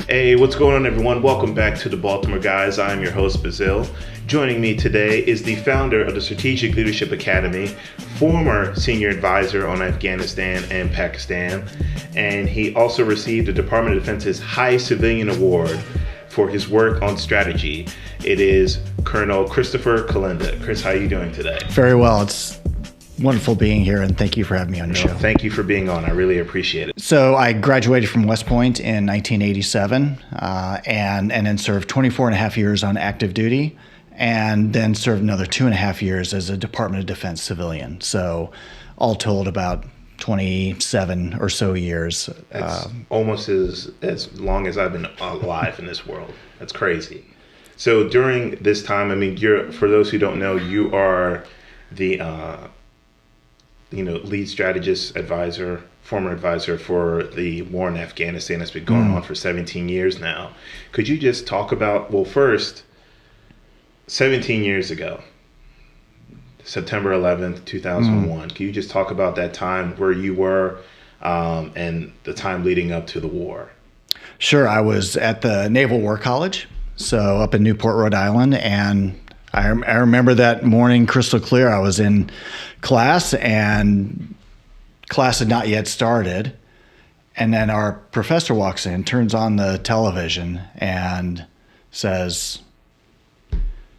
Hey, what's going on, everyone? Welcome back to the Baltimore Guys. I'm your host, Bazil. Joining me today is the founder of the Strategic Leadership Academy, former senior advisor on Afghanistan and Pakistan, and he also received the Department of Defense's High Civilian Award for his work on strategy. It is Colonel Christopher Kolenda. Chris, how are you doing today? Very well. It's wonderful being here, and thank you for having me on your show. Thank you for being on. I really appreciate it. So I graduated from West Point in 1987 and then served 24 and a half years on active duty, and then served another 2.5 years as a Department of Defense civilian. So all told, about 27 or so years. That's almost as long as I've been alive in this world. That's crazy. So during this time, I mean, for those who don't know, you are the lead strategist advisor, former advisor for the war in Afghanistan that's been going on for 17 years now. Could you just talk about, well, first, 17 years ago, September 11th, 2001, can you just talk about that time where you were and the time leading up to the war? Sure. I was at the Naval War College, so up in Newport, Rhode Island, and I remember that morning crystal clear. I was in class, and class had not yet started. And then our professor walks in, turns on the television, and says,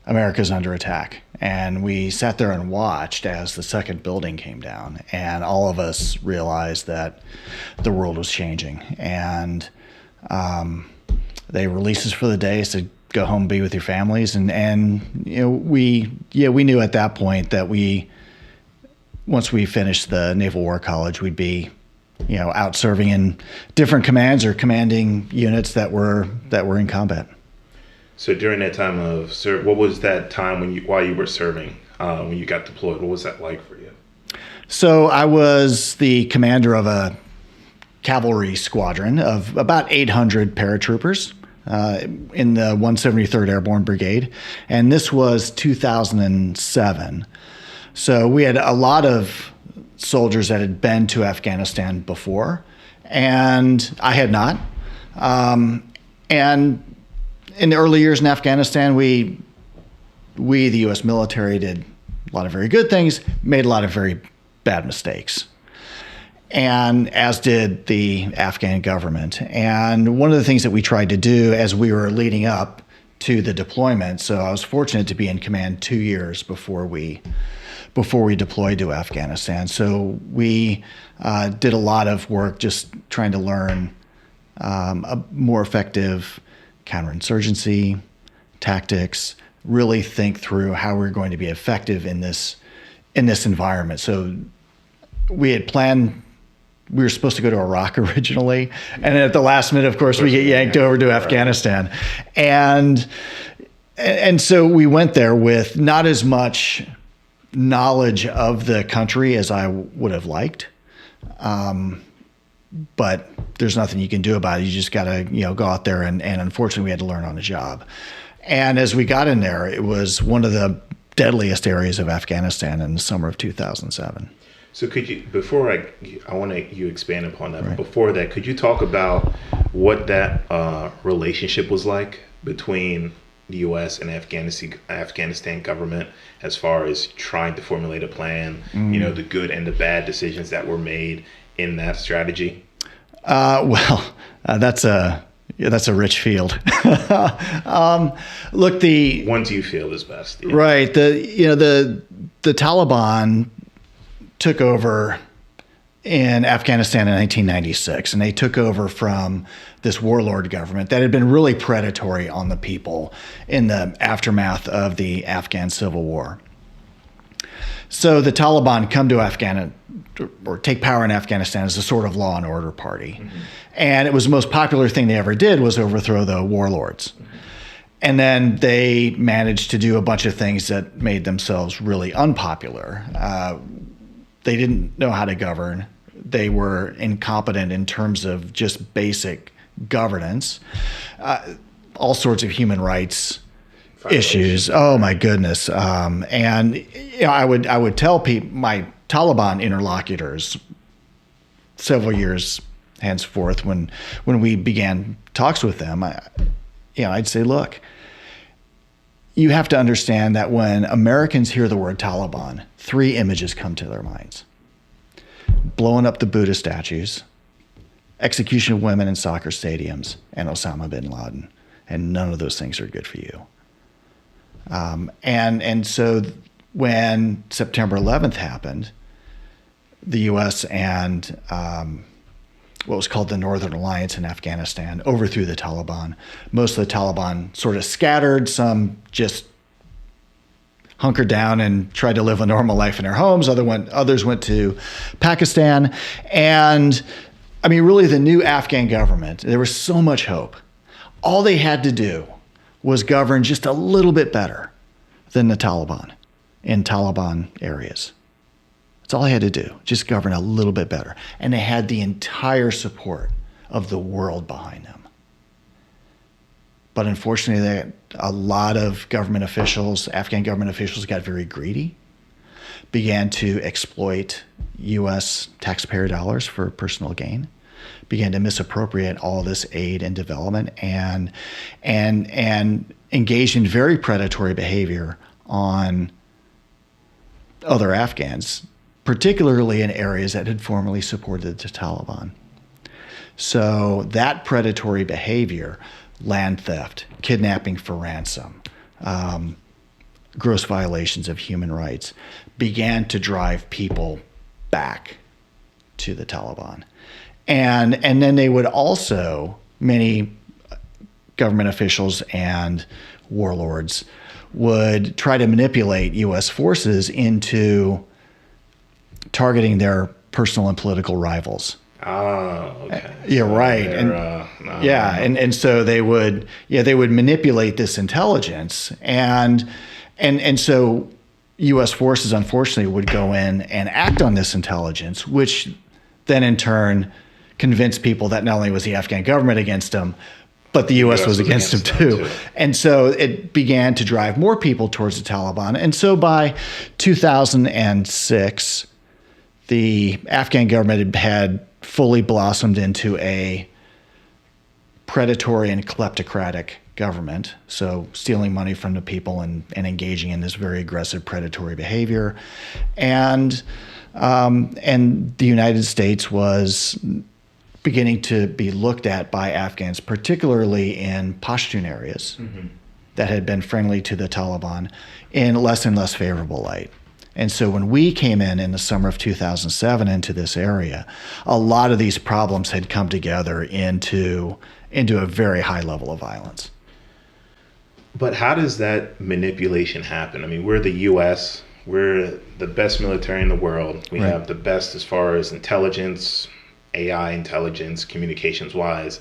"America's under attack." And we sat there and watched as the second building came down, and all of us realized that the world was changing. And they released us for the day, said, "Go home, be with your families." And we knew at that point that once we finished the Naval War College, we'd be out serving in different commands or commanding units that were in combat. So during that time of what was that time while you were serving, when you got deployed? What was that like for you? So I was the commander of a cavalry squadron of about 800 paratroopers in the 173rd Airborne Brigade, and this was 2007. So we had a lot of soldiers that had been to Afghanistan before, and I had not. And in the early years in Afghanistan, we, the U.S. military, did a lot of very good things, made a lot of very bad mistakes, and as did the Afghan government. And one of the things that we tried to do as we were leading up to the deployment, so I was fortunate to be in command 2 years before we deployed to Afghanistan. So we did a lot of work just trying to learn a more effective counterinsurgency tactics, really think through how we're going to be effective in this environment. So we had planned, we were supposed to go to Iraq originally, and then at the last minute, of course, we get yanked over to Afghanistan. And so we went there with not as much knowledge of the country as I would have liked. But there's nothing you can do about it. You just got to, go out there, and unfortunately we had to learn on the job. And as we got in there, it was one of the deadliest areas of Afghanistan in the summer of 2007. So could you, before I want you to expand upon that, right. But before that, could you talk about what that relationship was like between the U.S. and Afghanistan government as far as trying to formulate a plan, the good and the bad decisions that were made in that strategy? That's a rich field. Look, the ones you feel is best. Yeah. Right. The Taliban took over in Afghanistan in 1996, and they took over from this warlord government that had been really predatory on the people in the aftermath of the Afghan Civil War. So the Taliban come to Afghanistan, or take power in Afghanistan, as a sort of law and order party. Mm-hmm. And it was the most popular thing they ever did was overthrow the warlords. Mm-hmm. And then they managed to do a bunch of things that made themselves really unpopular. They didn't know how to govern. They were incompetent in terms of just basic governance. All sorts of human rights issues. Oh my goodness! And I would tell my Taliban interlocutors several years henceforth, when we began talks with them, I'd say, look, you have to understand that when Americans hear the word Taliban, 3 images come to their minds: blowing up the Buddha statues, execution of women in soccer stadiums, and Osama bin Laden. And none of those things are good for you. And so when September 11th happened, the U.S. and what was called the Northern Alliance in Afghanistan overthrew the Taliban. Most of the Taliban sort of scattered. Some just hunkered down and tried to live a normal life in their homes. Others went to Pakistan. And I mean, really, the new Afghan government, there was so much hope. All they had to do was govern just a little bit better than the Taliban in Taliban areas. That's all they had to do, just govern a little bit better. And they had the entire support of the world behind them. But unfortunately, a lot of government officials, Afghan government officials, got very greedy, began to exploit U.S. taxpayer dollars for personal gain, began to misappropriate all this aid and development, and engaged in very predatory behavior on other Afghans, particularly in areas that had formerly supported the Taliban. So that predatory behavior, land theft, kidnapping for ransom, gross violations of human rights, began to drive people back to the Taliban. And then they would also, many government officials and warlords would try to manipulate U.S. forces into targeting their personal and political rivals. Oh, okay. Yeah, so right. And so they would manipulate this intelligence, and so U.S. forces, unfortunately, would go in and act on this intelligence, which then in turn convinced people that not only was the Afghan government against them, but the U.S. was against them too. And so it began to drive more people towards the Taliban. And so by 2006, the Afghan government had fully blossomed into a predatory and kleptocratic government, so stealing money from the people and engaging in this very aggressive predatory behavior. And the United States was beginning to be looked at by Afghans, particularly in Pashtun areas that had been friendly to the Taliban, in less and less favorable light. And so when we came in the summer of 2007 into this area, a lot of these problems had come together into a very high level of violence. But how does that manipulation happen? I mean, we're the U.S., we're the best military in the world. We have the best as far as intelligence, AI intelligence, communications-wise.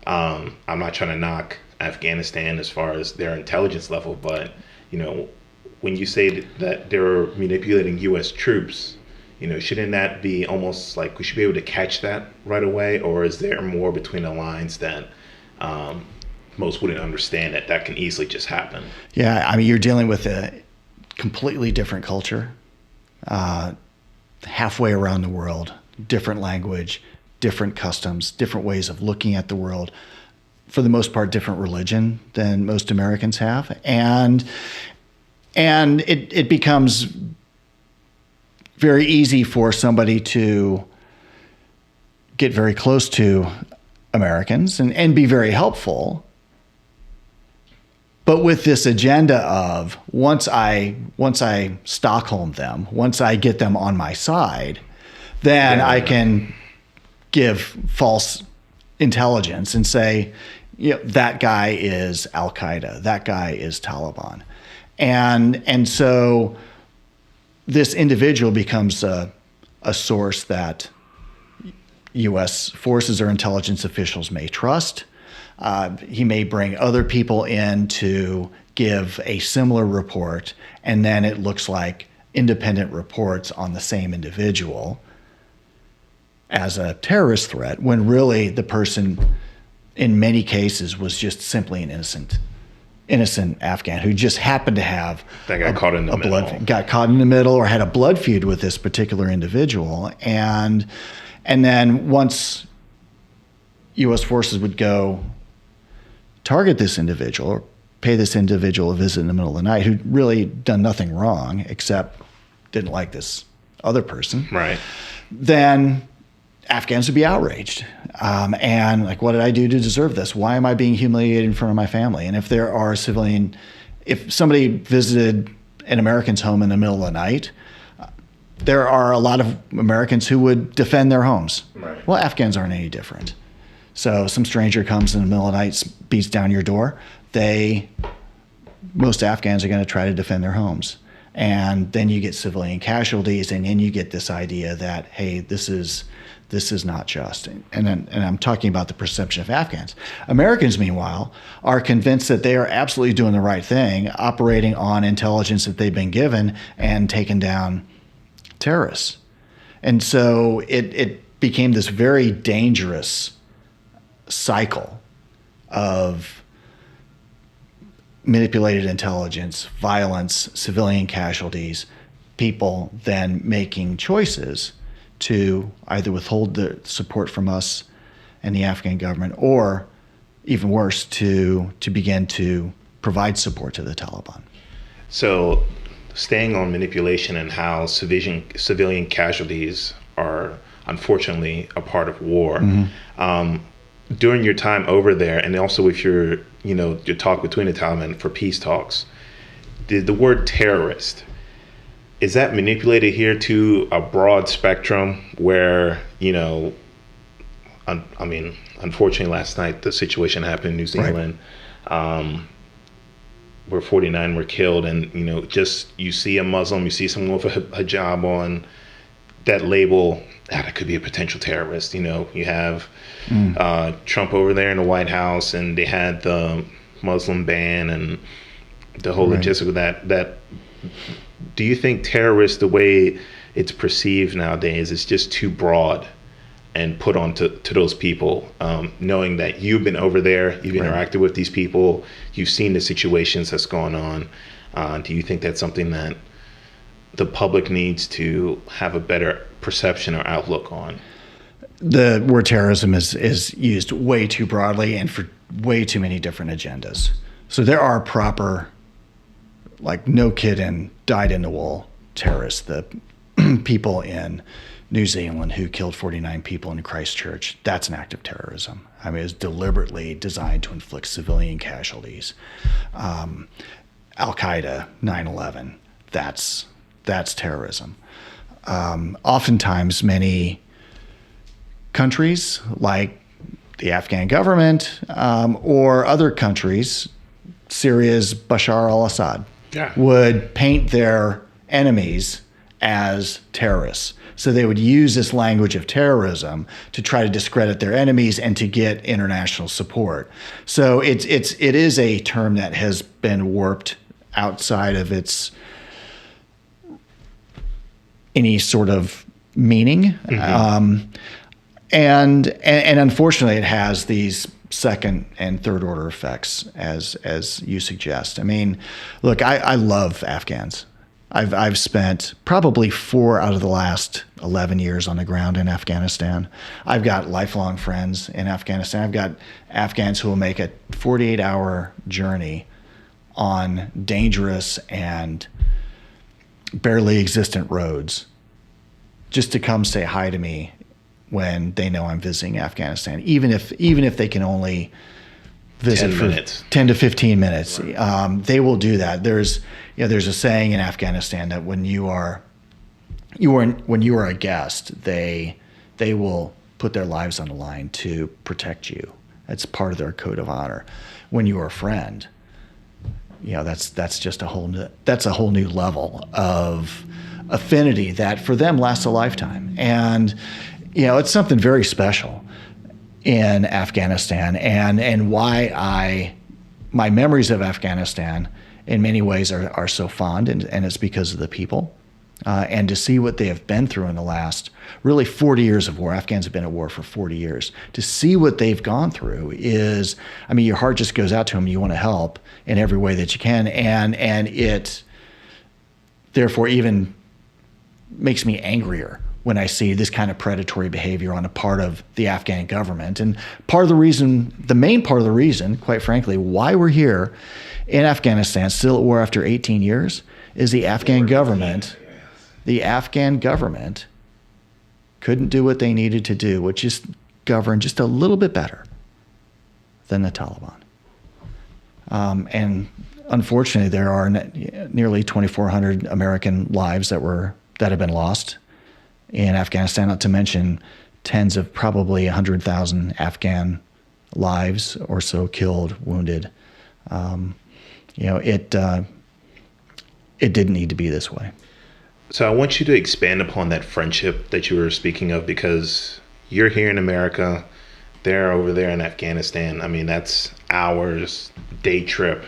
I'm not trying to knock Afghanistan as far as their intelligence level, but, when you say that they're manipulating U.S. troops, shouldn't that be almost like we should be able to catch that right away? Or is there more between the lines that most wouldn't understand that can easily just happen? Yeah, I mean, you're dealing with a completely different culture, halfway around the world, different language, different customs, different ways of looking at the world, for the most part, different religion than most Americans have. And it becomes very easy for somebody to get very close to Americans and be very helpful. But with this agenda of once I Stockholm them, once I get them on my side, then I can give false intelligence and say, that guy is Al-Qaeda, that guy is Taliban. And so this individual becomes a source that U.S. forces or intelligence officials may trust. He may bring other people in to give a similar report, and then it looks like independent reports on the same individual as a terrorist threat, when really the person, in many cases, was just simply an innocent Afghan who just happened to have got caught in the middle or had a blood feud with this particular individual. And then once U.S. forces would go target this individual or pay this individual a visit in the middle of the night who'd really done nothing wrong except didn't like this other person, right, then Afghans would be outraged. And like, what did I do to deserve this? Why am I being humiliated in front of my family? And if there are if somebody visited an American's home in the middle of the night, there are a lot of Americans who would defend their homes. Right. Well, Afghans aren't any different. So some stranger comes in the middle of the night, beats down your door. Most Afghans are going to try to defend their homes. And then you get civilian casualties, and then you get this idea that, hey, this is not just. And I'm talking about the perception of Afghans. Americans, meanwhile, are convinced that they are absolutely doing the right thing, operating on intelligence that they've been given and taking down terrorists. And so it became this very dangerous cycle of manipulated intelligence, violence, civilian casualties, people then making choices to either withhold the support from us and the Afghan government, or even worse, to begin to provide support to the Taliban. So staying on manipulation and how civilian casualties are unfortunately a part of war. Mm-hmm. During your time over there, and also with your talk between the Taliban for peace talks, the word terrorist, is that manipulated here to a broad spectrum where, unfortunately last night the situation happened in New Zealand, right, where 49 were killed, and, just you see a Muslim, you see someone with a hijab on, that label, that could be a potential terrorist. You have Trump over there in the White House, and they had the Muslim ban and the whole logistics of that. Do you think terrorist, the way it's perceived nowadays, is just too broad and put on to those people, knowing that you've been over there, you've interacted with these people, you've seen the situations that's going on? Do you think that's something that the public needs to have a better perception or outlook on? The word terrorism is used way too broadly and for way too many different agendas. So there are proper, like, no kidding, dyed-in-the-wool terrorists. The people in New Zealand who killed 49 people in Christchurch, that's an act of terrorism. I mean, it's deliberately designed to inflict civilian casualties. Al-Qaeda, 9/11, that's terrorism. Oftentimes, many countries, like the Afghan government, or other countries, Syria's Bashar al-Assad, would paint their enemies as terrorists. So they would use this language of terrorism to try to discredit their enemies and to get international support. So it is a term that has been warped outside of its any sort of meaning. Mm-hmm. And unfortunately, it has these second and third order effects, as you suggest. I mean, look, I love Afghans. I've spent probably 4 out of the last 11 years on the ground in Afghanistan. I've got lifelong friends in Afghanistan. I've got Afghans who will make a 48-hour journey on dangerous and barely existent roads just to come say hi to me when they know I'm visiting Afghanistan, even if they can only visit for 10 to 15 minutes. Right. They will do that. There's a saying in Afghanistan that when you are a guest, they will put their lives on the line to protect you. That's part of their code of honor. When you are a friend, that's just a whole new level of affinity that for them lasts a lifetime. And it's something very special in Afghanistan, and why my memories of Afghanistan in many ways are so fond, and it's because of the people, and to see what they have been through in the last really 40 years of war. Afghans have been at war for 40 years. To see what they've gone through is, your heart just goes out to them. You want to help in every way that you can, and it therefore even makes me angrier when I see this kind of predatory behavior on a part of the Afghan government. And part of the reason, the main part of the reason, quite frankly, why we're here in Afghanistan, still at war after 18 years, is the Afghan government. The Afghan government couldn't do what they needed to do, which is govern just a little bit better than the Taliban. And unfortunately, there are nearly 2,400 American lives that have been lost in Afghanistan, not to mention tens of probably 100,000 Afghan lives or so killed, wounded. It didn't need to be this way. So I want you to expand upon that friendship that you were speaking of, because you're here in America, they're over there in Afghanistan. I mean, that's hours, day trip,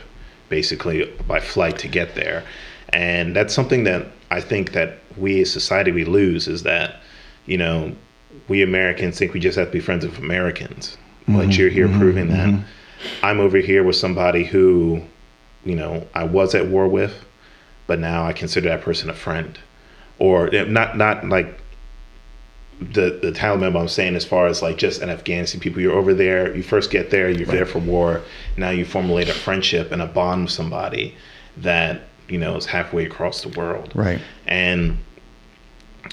basically by flight to get there. And that's something that I think that we as society, we lose, is that, we Americans think we just have to be friends with Americans. But you're here proving that. I'm over here with somebody who, I was at war with, but now I consider that person a friend. Or not like the Taliban, but I'm saying as far as like just an Afghanistan people. You're over there, you first get there, you're there for war. Now you formulate a friendship and a bond with somebody that, is halfway across the world. Right. And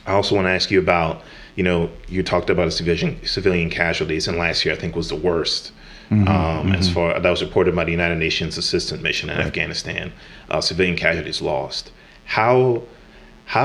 I also want to ask you about, you talked about civilian casualties, and last year I think was the worst. As far that was reported by the United Nations Assistance Mission in Afghanistan, civilian casualties lost. How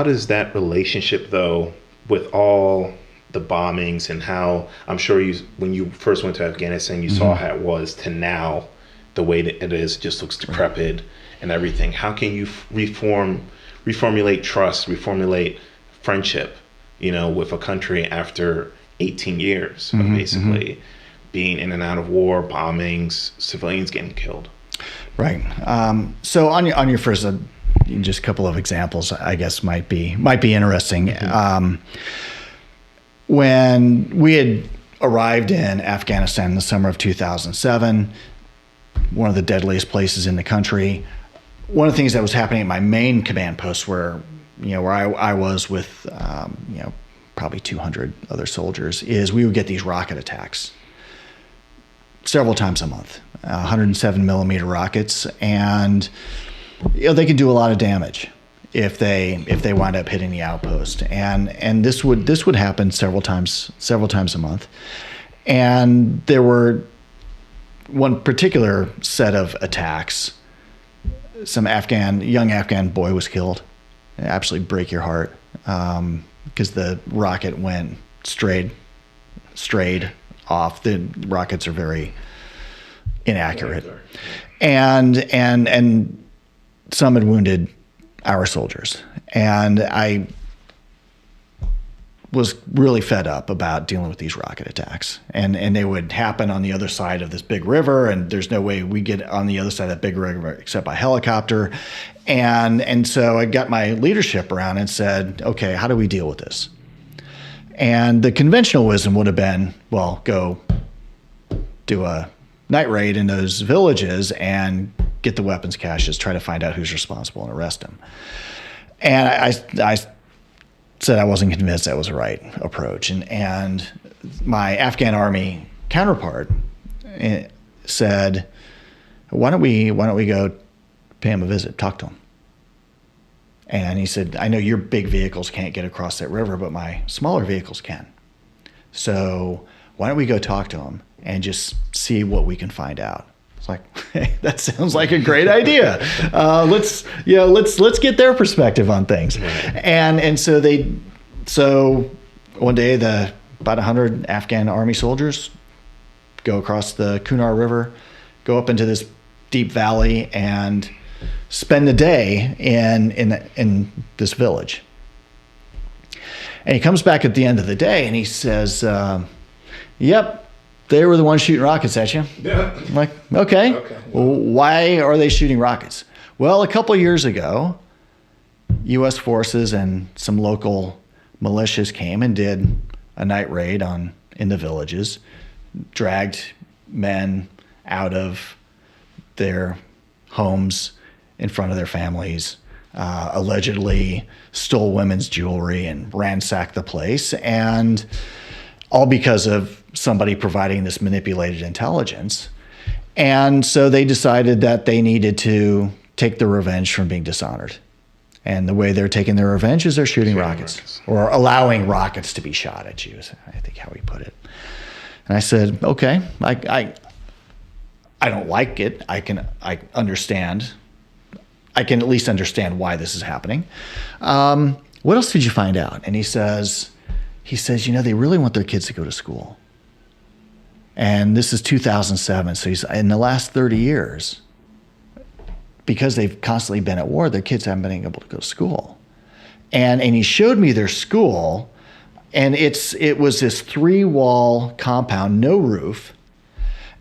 does that relationship, though, with all the bombings and how I'm sure when you first went to Afghanistan, you saw how it was to now, the way that it is, just looks decrepit and everything. How can you reformulate trust, reformulate friendship, with a country after 18 years of basically being in and out of war, bombings, civilians getting killed? Right. So on your first, just a couple of examples, I guess might be interesting. When we had arrived in Afghanistan in the summer of 2007, one of the deadliest places in the country. One of the things that was happening at my main command post, where I was with probably 200 other soldiers, is we would get these rocket attacks several times a month, 107 millimeter rockets, and they can do a lot of damage if they wind up hitting the outpost. And this would happen several times a month. And there were one particular set of attacks. Some young Afghan boy was killed. It'd absolutely break your heart, because the rocket went strayed off. The rockets are very inaccurate, and some had wounded our soldiers. And I was really fed up about dealing with these rocket attacks, and they would happen on the other side of this big river, and there's no way we get on the other side of that big river except by helicopter. And so I got my leadership around and said, okay, how do we deal with this? And the conventional wisdom would have been, well, go do a night raid in those villages and get the weapons caches, try to find out who's responsible and arrest them. And I said I wasn't convinced that was the right approach. And my Afghan army counterpart said, why don't we go pay him a visit, talk to him? And he said, I know your big vehicles can't get across that river, but my smaller vehicles can. So why don't we go talk to him and just see what we can find out? It's like, hey, that sounds like a great idea. Let's get their perspective on things. And so one day about 100 Afghan army soldiers go across the Kunar River, go up into this deep valley, and spend the day in this village. And he comes back at the end of the day and he says, yep, they were the ones shooting rockets at you. Yeah. I'm like, okay. Well, why are they shooting rockets? Well, a couple of years ago, U.S. forces and some local militias came and did a night raid in the villages, dragged men out of their homes in front of their families, allegedly stole women's jewelry and ransacked the place, and all because of somebody providing this manipulated intelligence. And so they decided that they needed to take their revenge from being dishonored. And the way they're taking their revenge is they're shooting rockets, or allowing rockets to be shot at you, is I think how he put it. And I said, okay, I don't like it. I understand. I can at least understand why this is happening. What else did you find out? And he says, they really want their kids to go to school. And this is 2007. So he's in the last 30 years, because they've constantly been at war, their kids haven't been able to go to school. And he showed me their school, and it was this 3-wall compound, no roof.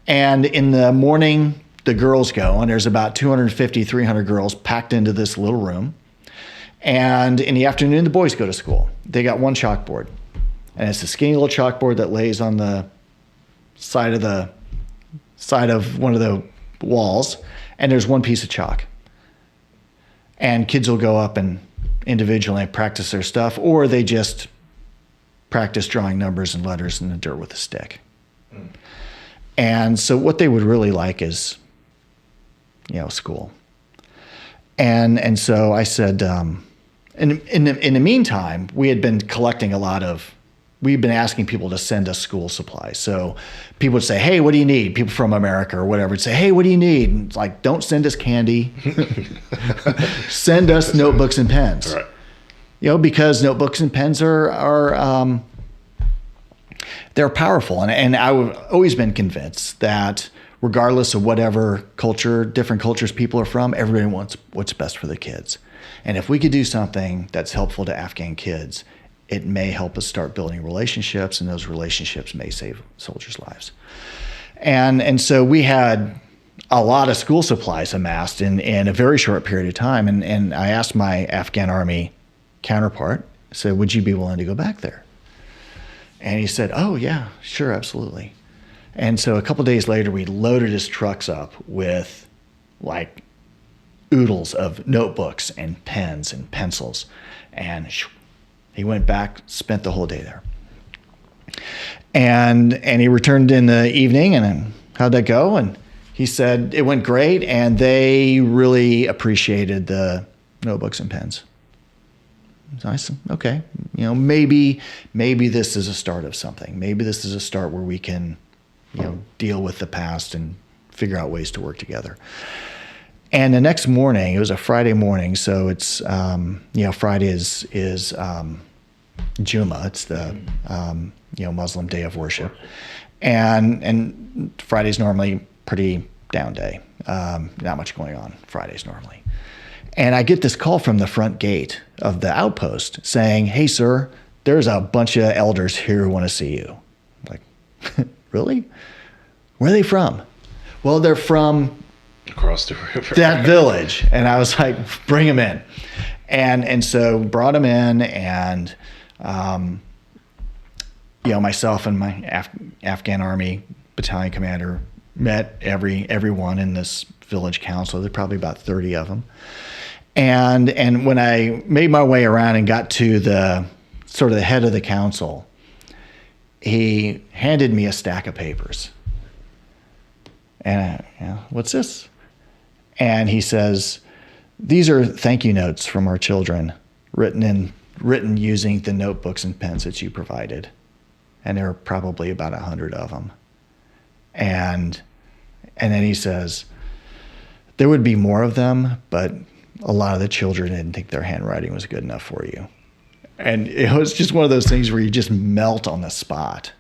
And in the morning, the girls go, and there's about 250, 300 girls packed into this little room. And in the afternoon, the boys go to school. They got one chalkboard, and it's a skinny little chalkboard that lays on the side of one of the walls, and there's one piece of chalk. And kids will go up and individually practice their stuff, or they just practice drawing numbers and letters in the dirt with a stick. And so what they would really like is, school. And so I said, in the meantime, we had been collecting we've been asking people to send us school supplies. So people would say, hey, what do you need? People from America or whatever would say, hey, what do you need? And it's like, don't send us candy. Send us notebooks and pens. Right. Because notebooks and pens are they're powerful. And I've always been convinced that regardless of whatever culture, different cultures people are from, everybody wants what's best for the kids. And if we could do something that's helpful to Afghan kids, it may help us start building relationships, and those relationships may save soldiers' lives. And so we had a lot of school supplies amassed in a very short period of time. And I asked my Afghan Army counterpart, I said, would you be willing to go back there? And he said, oh, yeah, sure, absolutely. And so a couple of days later, we loaded his trucks up with like oodles of notebooks and pens and pencils. And he went back, spent the whole day there. And he returned in the evening, and how'd that go? And he said it went great, and they really appreciated the notebooks and pens. So I said, okay, maybe this is a start of something. Maybe this is a start where we can, deal with the past and figure out ways to work together. And the next morning, it was a Friday morning, so it's Friday is Juma. It's the Muslim day of worship, and Friday's normally pretty down day. Not much going on Fridays normally. And I get this call from the front gate of the outpost saying, "Hey, sir, there's a bunch of elders here who want to see you." I'm like, really? Where are they from? Well, they're from across the river, that village. And I was like, bring them in. And so brought them in, and myself and my Afghan Army battalion commander met everyone in this village council. There's probably about 30 of them. And when I made my way around and got to the sort of the head of the council, he handed me a stack of papers. And what's this? And he says, these are thank you notes from our children, written using the notebooks and pens that you provided. And there are probably about 100 of them. And then he says, there would be more of them, but a lot of the children didn't think their handwriting was good enough for you. And it was just one of those things where you just melt on the spot,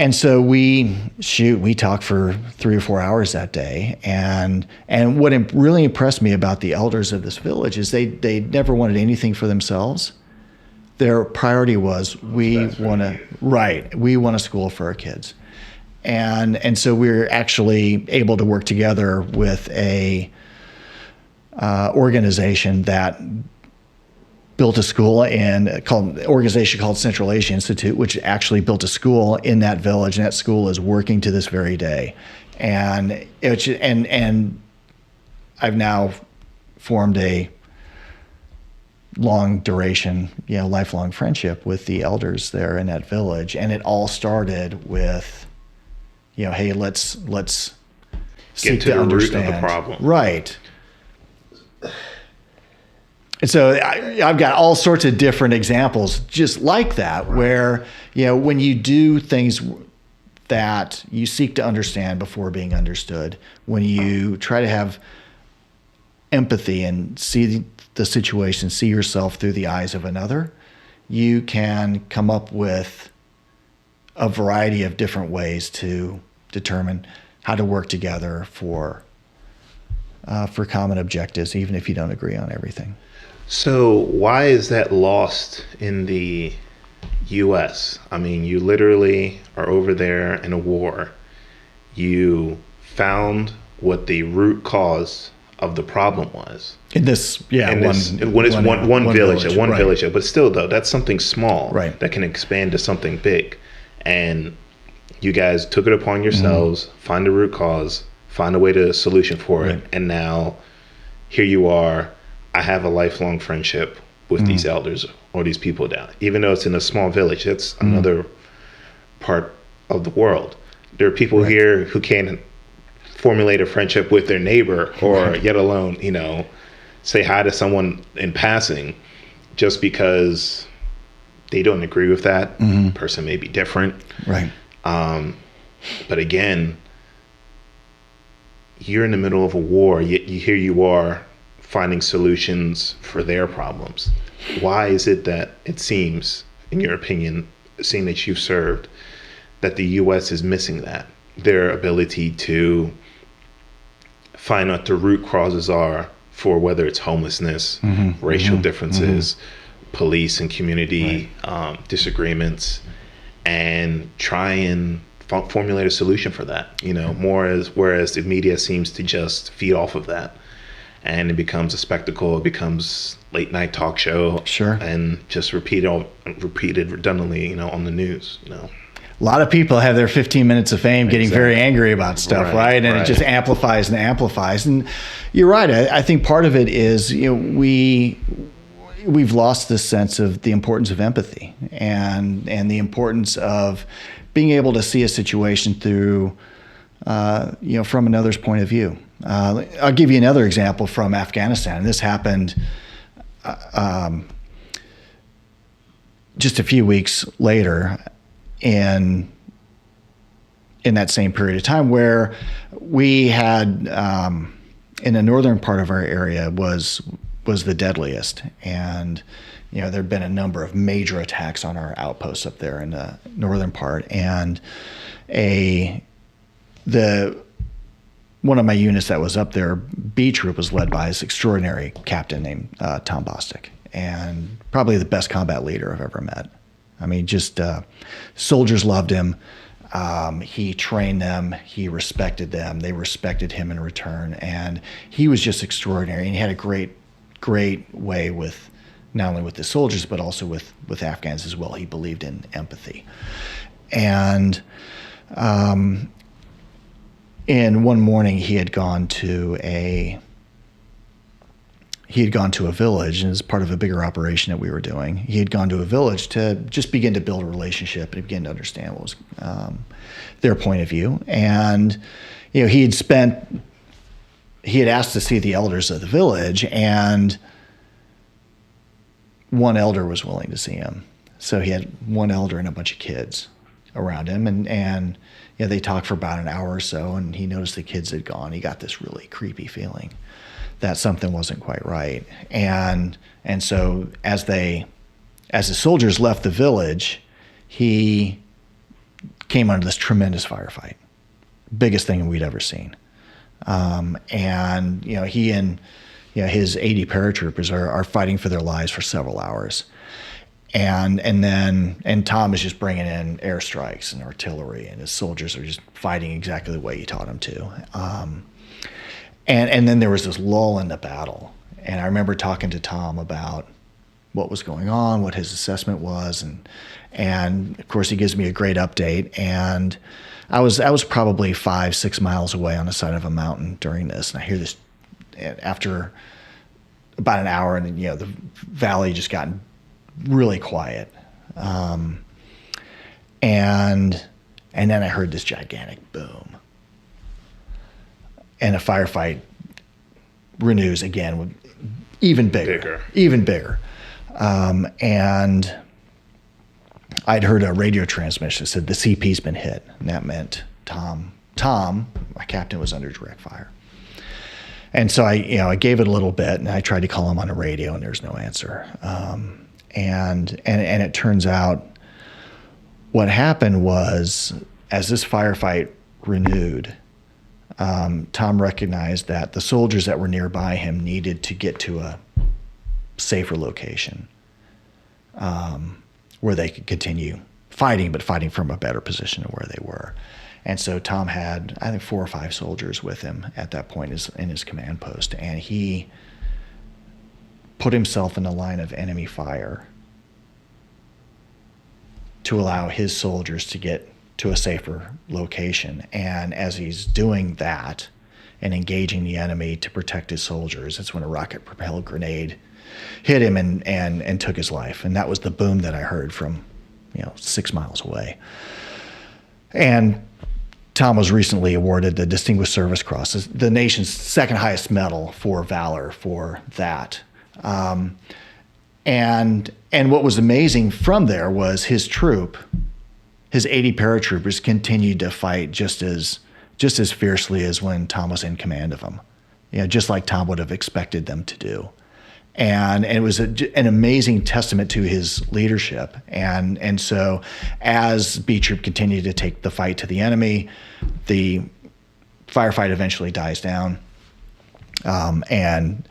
and so we talked for 3 or 4 hours that day. And what really impressed me about the elders of this village is they never wanted anything for themselves. Their priority was, we want a school for our kids. And so we're actually able to work together with a organization that built a school organization called Central Asia Institute, which actually built a school in that village, and that school is working to this very day. And I've now formed a long duration, lifelong friendship with the elders there in that village. And it all started with, hey, let's get to the root of the problem. Right. And so I've got all sorts of different examples just like that, where, when you do things that you seek to understand before being understood, when you try to have empathy and see the situation, see yourself through the eyes of another, you can come up with a variety of different ways to determine how to work together for common objectives, even if you don't agree on everything. So why is that lost in the U.S.? I mean, you literally are over there in a war. You found what the root cause of the problem was. In this, one village, right. But still, though, that's something small, right, that can expand to something big. And you guys took it upon yourselves, find the root cause, find a way to solution for it, and now here you are. I have a lifelong friendship with these elders or these people down. Even though it's in a small village, that's another part of the world. There are people here who can't formulate a friendship with their neighbor, or yet alone, say hi to someone in passing, just because they don't agree with that person may be different. Right. But again, you're in the middle of a war, yet here you are finding solutions for their problems. Why is it that it seems, in your opinion, seeing that you've served, that the U.S. is missing that? Their ability to find out the root causes are for whether it's homelessness, racial differences, police and community disagreements, and try and formulate a solution for that, whereas the media seems to just feed off of that. And it becomes a spectacle. It becomes late night talk show. Sure. And just repeated redundantly, on the news, A lot of people have their 15 minutes of fame getting very angry about stuff, right? And it just amplifies and amplifies. And you're right. I think part of it is, we've lost this sense of the importance of empathy and the importance of being able to see a situation through, from another's point of view. I'll give you another example from Afghanistan. This happened just a few weeks later in that same period of time, where we had in the northern part of our area was the deadliest, and there'd been a number of major attacks on our outposts up there in the northern part, and one of my units that was up there, B Troop, was led by this extraordinary captain named Tom Bostic, and probably the best combat leader I've ever met. I mean, just soldiers loved him. He trained them. He respected them. They respected him in return. And he was just extraordinary. And he had a great way with not only with the soldiers, but also with Afghans as well. He believed in empathy. And one morning he had gone to a village, and as part of a bigger operation that we were doing, he had gone to a village to just begin to build a relationship and begin to understand what was their point of view. And he had asked to see the elders of the village, and one elder was willing to see him. So he had one elder and a bunch of kids around him, and they talked for about an hour or so, and he noticed the kids had gone. He got this really creepy feeling that something wasn't quite right. And so as the soldiers left the village, he came under this tremendous firefight, biggest thing we'd ever seen. And he and his 80 paratroopers are fighting for their lives for several hours. And Tom is just bringing in airstrikes and artillery, and his soldiers are just fighting exactly the way he taught them to. And then there was this lull in the battle. And I remember talking to Tom about what was going on, what his assessment was, and of course he gives me a great update. And I was probably 5-6 miles away on the side of a mountain during this, and I hear this after about an hour, and the valley just got really quiet. And then I heard this gigantic boom. And a firefight renews again, even bigger. And I'd heard a radio transmission that said the CP's been hit. And that meant Tom, my captain, was under direct fire. And so I gave it a little bit, and I tried to call him on the radio, and there's no answer. And it turns out what happened was, as this firefight renewed, Tom recognized that the soldiers that were nearby him needed to get to a safer location where they could continue fighting, but fighting from a better position than where they were. And so Tom had, I think, 4 or 5 soldiers with him at that point in his command post, and he put himself in the line of enemy fire to allow his soldiers to get to a safer location. And as he's doing that and engaging the enemy to protect his soldiers, that's when a rocket-propelled grenade hit him and took his life. And that was the boom that I heard from 6 miles away. And Tom was recently awarded the Distinguished Service Cross, the nation's second highest medal for valor for that. And what was amazing from there was his troop, his 80 paratroopers, continued to fight just as fiercely as when Tom was in command of them, just like Tom would have expected them to do. And it was an amazing testament to his leadership. And so as B Troop continued to take the fight to the enemy, the firefight eventually dies down. And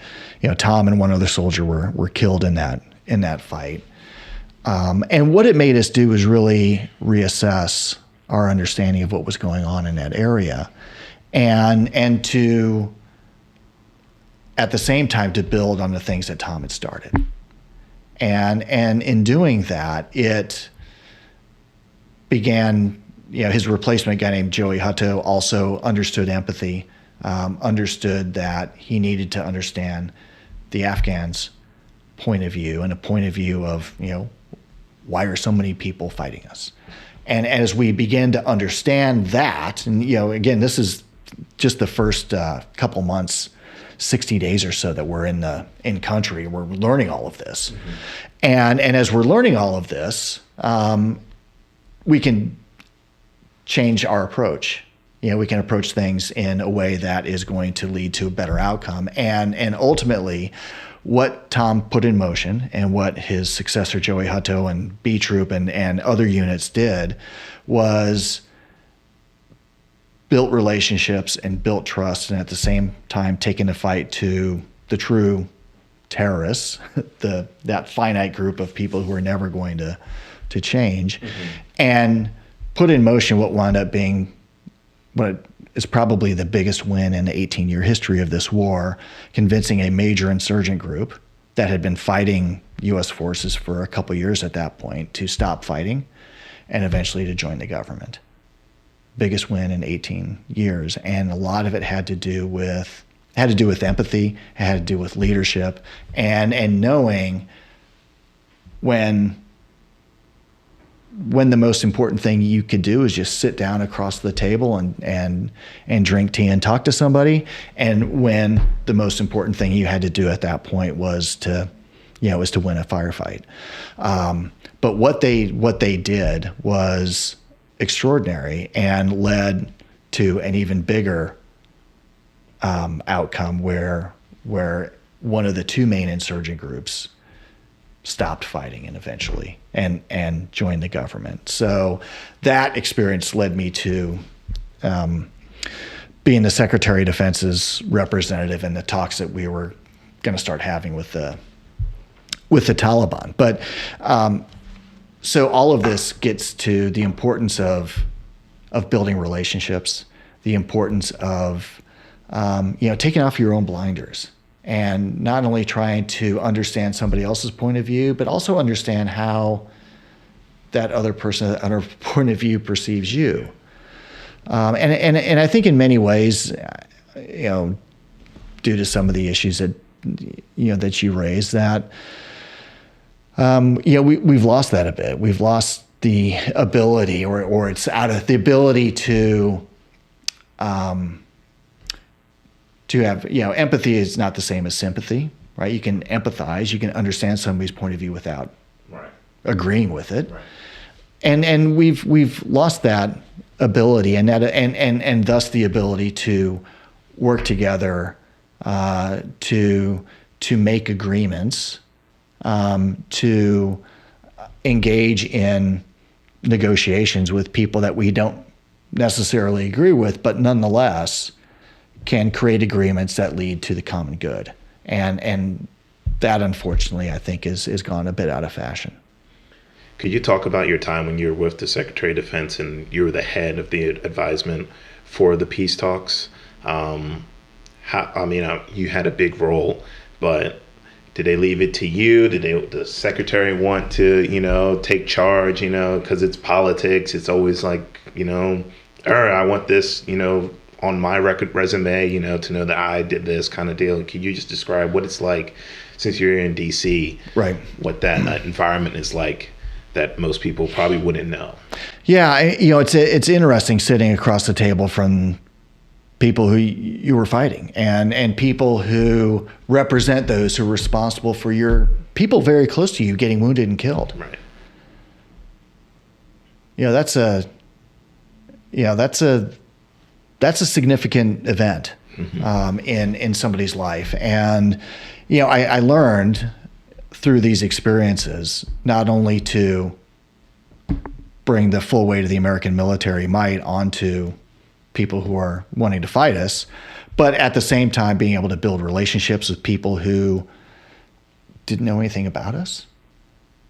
Tom and one other soldier were killed in that fight. And what it made us do was really reassess our understanding of what was going on in that area, and to, at the same time, to build on the things that Tom had started. And in doing that, it began, his replacement, a guy named Joey Hutto, also understood empathy, understood that he needed to understand the Afghans' point of view, and a point of view of, why are so many people fighting us? And as we began to understand that, and again, this is just the first couple months, 60 days or so that we're in country, we're learning all of this. Mm-hmm. And as we're learning all of this, we can change our approach. We can approach things in a way that is going to lead to a better outcome. And ultimately, what Tom put in motion and what his successor, Joey Hutto, and B Troop and other units did was built relationships and built trust, and at the same time taken the fight to the true terrorists, that finite group of people who are never going to change, mm-hmm. and put in motion what wound up being what is probably the biggest win in the 18-year history of this war, convincing a major insurgent group that had been fighting U.S. forces for a couple years at that point to stop fighting and eventually to join the government. Biggest win in 18 years. And a lot of it had to do with empathy, it had to do with leadership, and knowing when the most important thing you could do is just sit down across the table and drink tea and talk to somebody, and when the most important thing you had to do at that point was to win a firefight. But what they did was extraordinary and led to an even bigger outcome where one of the two main insurgent groups stopped fighting and eventually and joined the government. So that experience led me to being the Secretary of Defense's representative in the talks that we were going to start having with the Taliban. But so all of this gets to the importance of building relationships, the importance of taking off your own blinders, and not only trying to understand somebody else's point of view, but also understand how that other person, that other point of view, perceives you. And I think in many ways, due to some of the issues that that you raised, that we've lost that a bit. We've lost the ability, or it's out of the ability to have, empathy is not the same as sympathy, right? You can empathize, you can understand somebody's point of view without agreeing with it. Right. And we've lost that ability, and thus the ability to work together, to make agreements, to engage in negotiations with people that we don't necessarily agree with, but nonetheless can create agreements that lead to the common good. And that, unfortunately, I think is gone a bit out of fashion. Could you talk about your time when you were with the Secretary of Defense and you were the head of the advisement for the peace talks? You had a big role, but did they leave it to you? Did the secretary want to, take charge, because it's politics. It's always like, I want this, on my resume, to know that I did this kind of deal. Could you just describe what it's like, since you're in DC, right? What that environment is like that most people probably wouldn't know? Yeah, it's interesting sitting across the table from people who you were fighting, and people who represent those who are responsible for your people very close to you getting wounded and killed. Right. That's a significant event in somebody's life. And, I learned through these experiences, not only to bring the full weight of the American military might onto people who are wanting to fight us, but at the same time being able to build relationships with people who didn't know anything about us,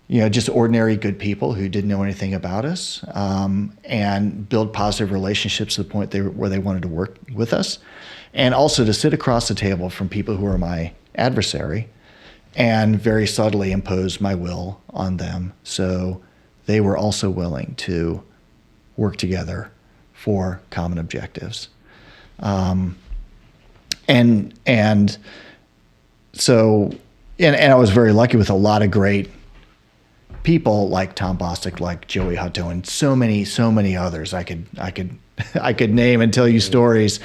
just ordinary good people who didn't know anything about us, and build positive relationships to the point where they wanted to work with us, and also to sit across the table from people who are my adversary and very subtly impose my will on them, so they were also willing to work together for common objectives. And I was very lucky with a lot of great people like Tom Bostic, like Joey Hutto, and so many others I could name and tell you stories.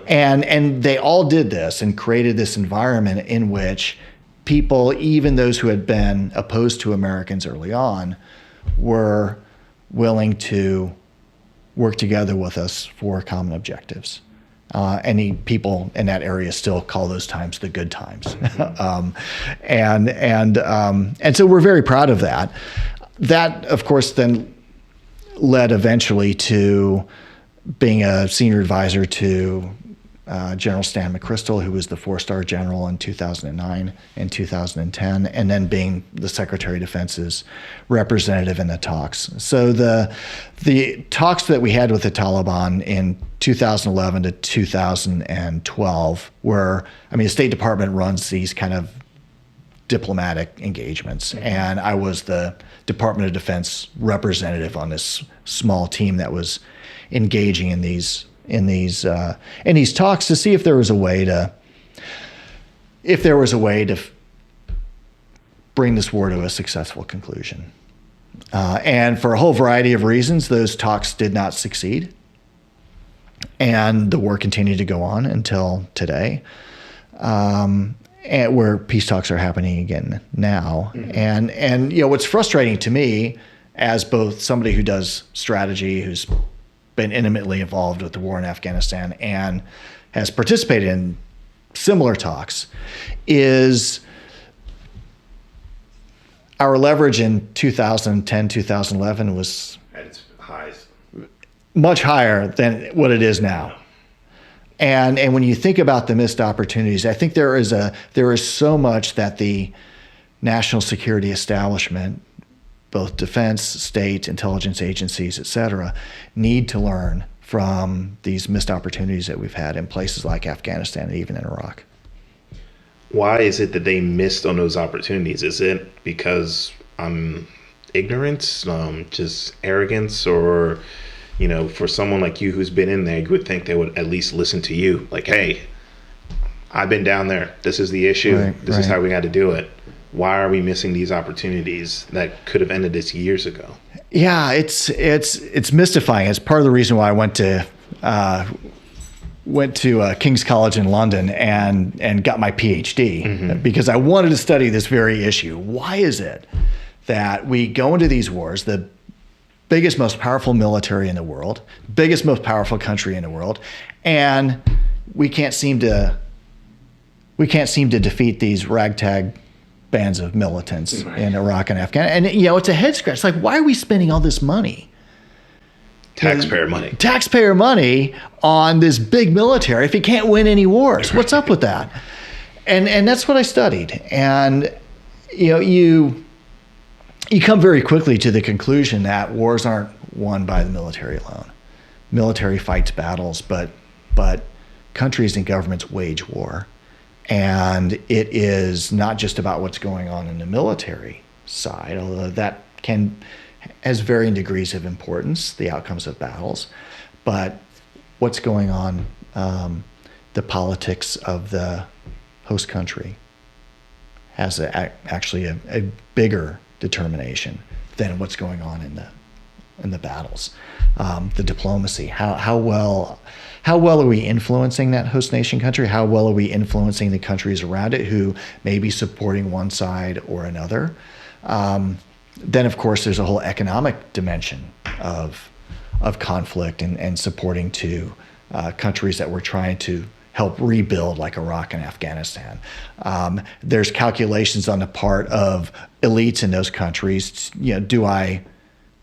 And they all did this and created this environment in which people, even those who had been opposed to Americans early on, were willing to work together with us for common objectives. Any people in that area still call those times the good times. And so we're very proud of that. That, of course, then led eventually to being a senior advisor to General Stan McChrystal, who was the 4-star general in 2009 and 2010, and then being the Secretary of Defense's representative in the talks. So the talks that we had with the Taliban in 2011 to 2012 were, the State Department runs these kind of diplomatic engagements, and I was the Department of Defense representative on this small team that was engaging in these talks to see if there was a way to bring this war to a successful conclusion. And for a whole variety of reasons, those talks did not succeed, and the war continued to go on until today, and where peace talks are happening again now. Mm-hmm. And what's frustrating to me, as both somebody who does strategy, who's been intimately involved with the war in Afghanistan and has participated in similar talks, is our leverage in 2010, 2011 was at its highest, much higher than what it is now. And when you think about the missed opportunities, I think there is so much that the national security establishment, both defense, state, intelligence agencies, et cetera, need to learn from these missed opportunities that we've had in places like Afghanistan and even in Iraq. Why is it that they missed on those opportunities? Is it because ignorance, just arrogance, or, for someone like you who's been in there, you would think they would at least listen to you. Like, hey, I've been down there. This is the issue. This is right. how we got to do it. Why are we missing these opportunities that could have ended this years ago? Yeah, it's mystifying. It's part of the reason why I went to King's College in London and got my PhD, because I wanted to study this very issue. Why is it that we go into these wars, the biggest, most powerful military in the world, biggest, most powerful country in the world, and we can't seem to defeat these ragtag bands of militants in Iraq and Afghanistan? And it's a head scratch. It's like, why are we spending all this money? Taxpayer money on this big military if it can't win any wars. What's up with that? And that's what I studied. And you come very quickly to the conclusion that wars aren't won by the military alone. Military fights battles, but countries and governments wage war. And it is not just about what's going on in the military side, although that has varying degrees of importance, the outcomes of battles, but what's going on, the politics of the host country has actually a bigger determination than what's going on in the battles. The diplomacy, how well are we influencing that host nation country? How well are we influencing the countries around it who may be supporting one side or another? Then, of course, there's a whole economic dimension of conflict and supporting to countries that we're trying to help rebuild, like Iraq and Afghanistan. There's calculations on the part of elites in those countries. Do I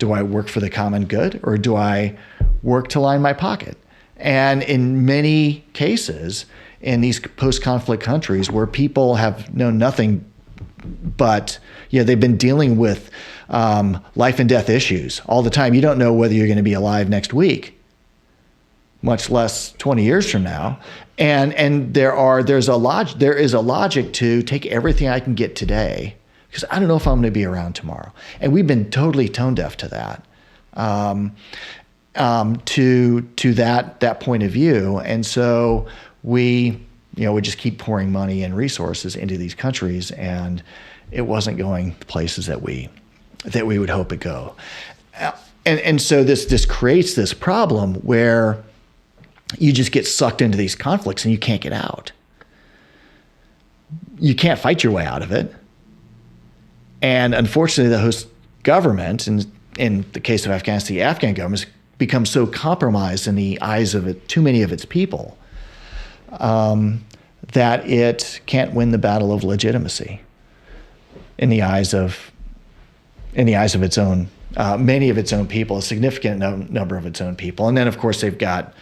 work for the common good, or do I work to line my pocket? And in many cases, in these post-conflict countries where people have known nothing but they've been dealing with life and death issues all the time. You don't know whether you're going to be alive next week, much less 20 years from now. And there is a logic to take everything I can get today, because I don't know if I'm going to be around tomorrow. And we've been totally tone deaf to that. To that point of view. And so we just keep pouring money and resources into these countries, and it wasn't going the places that we would hope it go. And so this creates this problem where you just get sucked into these conflicts and you can't get out. You can't fight your way out of it. And unfortunately, the host government, in the case of Afghanistan, the Afghan government, has become so compromised in the eyes of too many of its people that it can't win the battle of legitimacy in the eyes of its own, many of its own people, a significant number of its own people. And then, of course, they've got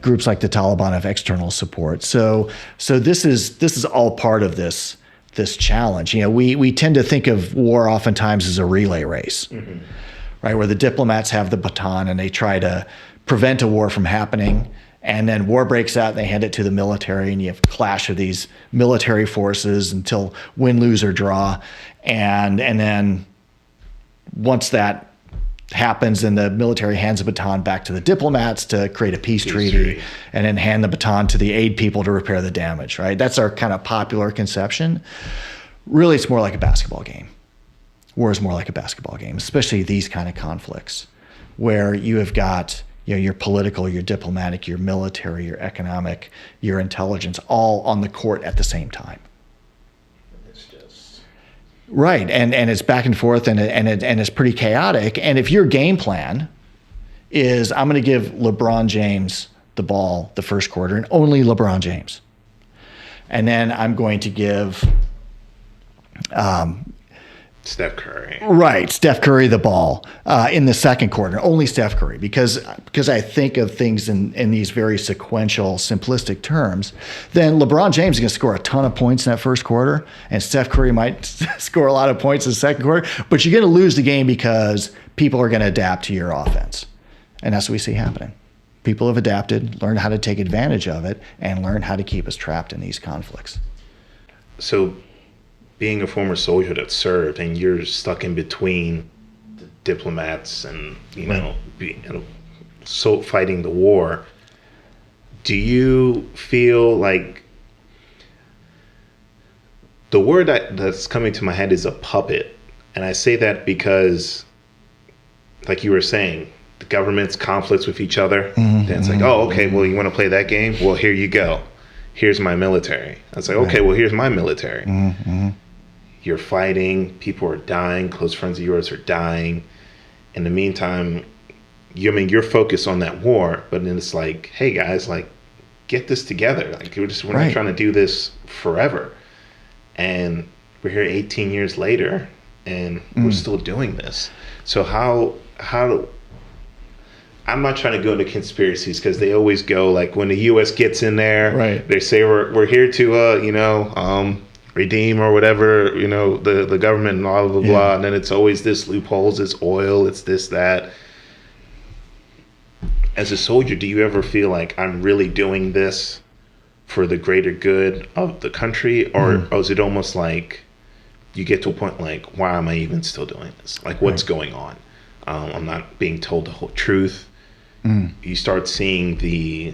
groups like the Taliban have external support. So this is all part of this challenge. We tend to think of war oftentimes as a relay race, right? Where the diplomats have the baton and they try to prevent a war from happening. And then war breaks out and they hand it to the military, and you have a clash of these military forces until win, lose, or draw. And then once that happens, then the military hands the baton back to the diplomats to create a peace treaty, and then hand the baton to the aid people to repair the damage, right? That's our kind of popular conception. Really, it's more like a basketball game. War is more like a basketball game, especially these kind of conflicts where you have got your political, your diplomatic, your military, your economic, your intelligence all on the court at the same time. It's just right, and it's back and forth, and it's pretty chaotic. And if your game plan is, I'm going to give LeBron James the ball the first quarter, and only LeBron James, and then I'm going to give Steph Curry. Right, Steph Curry the ball in the second quarter, only Steph Curry, because I think of things in these very sequential, simplistic terms. Then LeBron James is going to score a ton of points in that first quarter, and Steph Curry might score a lot of points in the second quarter, but you're going to lose the game because people are going to adapt to your offense. And that's what we see happening. People have adapted, learned how to take advantage of it, and learned how to keep us trapped in these conflicts. So, being a former soldier that served, and you're stuck in between the diplomats and fighting the war, do you feel like The word that's coming to my head is a puppet. And I say that because, like you were saying, the government's conflicts with each other. Then it's like, oh, okay, well, you want to play that game? Well, here you go. Here's my military. I was like, okay, well, here's my military. You're fighting. People are dying. Close friends of yours are dying. In the meantime, you're focused on that war, but then it's like, hey, guys, like, get this together. Like, we're not trying to do this forever. And we're here 18 years later, and we're still doing this. So how I'm not trying to go into conspiracies, because they always go, like, when the U.S. gets in there, they say we're here to redeem or whatever, the government and blah blah blah, and then it's always this loopholes, it's oil, it's this that. As a soldier, do you ever feel like I'm really doing this for the greater good of the country, or is it almost like you get to a point like, why am I even still doing this? Like, what's going on? I'm not being told the whole truth. You start seeing the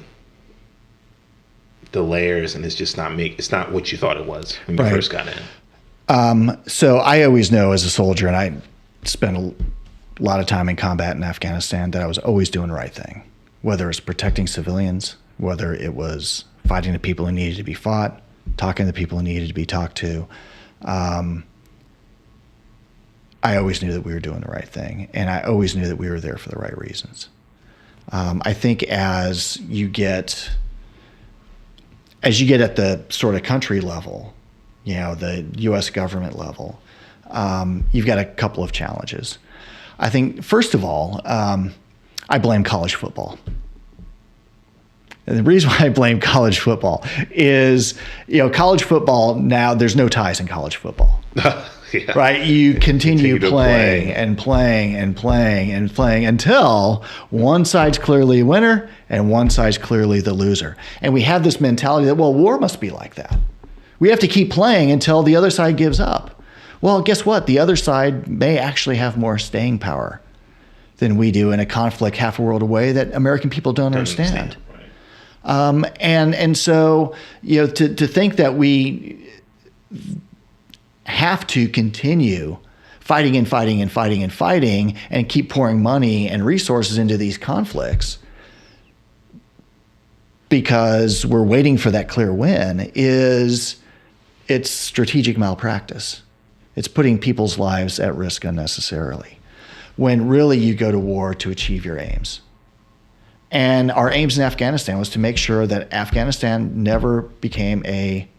layers, and it's not what you thought it was when you first got in. So I always know as a soldier, and I spent a lot of time in combat in Afghanistan, that I was always doing the right thing, whether it was protecting civilians, whether it was fighting the people who needed to be fought, talking to the people who needed to be talked to. I always knew that we were doing the right thing, and I always knew that we were there for the right reasons. I think as you get at the sort of country level, the U.S. government level, you've got a couple of challenges. I think, first of all, I blame college football. And the reason why I blame college football is, college football now, there's no ties in college football. Right? You continue playing and playing and playing and playing until one side's clearly a winner and one side's clearly the loser. And we have this mentality that, well, war must be like that. We have to keep playing until the other side gives up. Well, guess what? The other side may actually have more staying power than we do in a conflict half a world away that American people don't understand. And so, to think that we have to continue fighting and fighting and fighting and fighting and keep pouring money and resources into these conflicts because we're waiting for that clear win it's strategic malpractice. It's putting people's lives at risk unnecessarily, when really you go to war to achieve your aims. And our aims in Afghanistan was to make sure that Afghanistan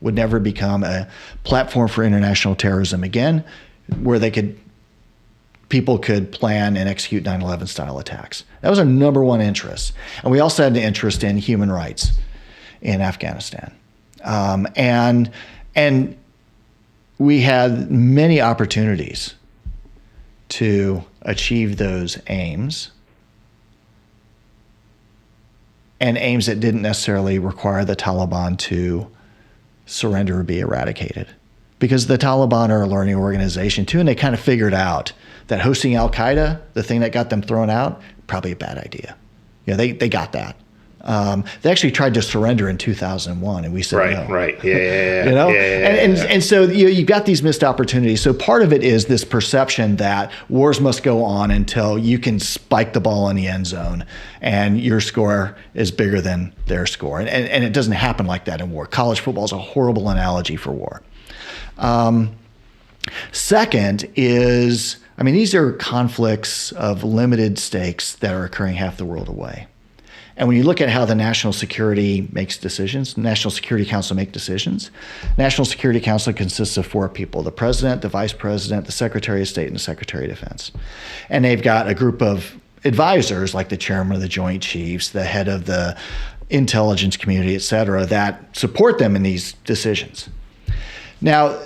would never become a platform for international terrorism again, where people could plan and execute 9/11 style attacks. That was our number one interest. And we also had an interest in human rights in Afghanistan. And we had many opportunities to achieve those aims, and aims that didn't necessarily require the Taliban to surrender or be eradicated. Because the Taliban are a learning organization too, and they kind of figured out that hosting Al-Qaeda, the thing that got them thrown out, probably a bad idea. They got that. They actually tried to surrender in 2001, and we said no. Right. Yeah. And so you've got these missed opportunities. So part of it is this perception that wars must go on until you can spike the ball in the end zone and your score is bigger than their score. And it doesn't happen like that in war. College football is a horrible analogy for war. Second is, these are conflicts of limited stakes that are occurring half the world away. And when you look at how the National Security makes decisions, National Security Council make decisions, National Security Council consists of 4 people: the president, the vice president, the secretary of state, and the secretary of defense. And they've got a group of advisors, like the chairman of the Joint Chiefs, the head of the intelligence community, et cetera, that support them in these decisions. Now,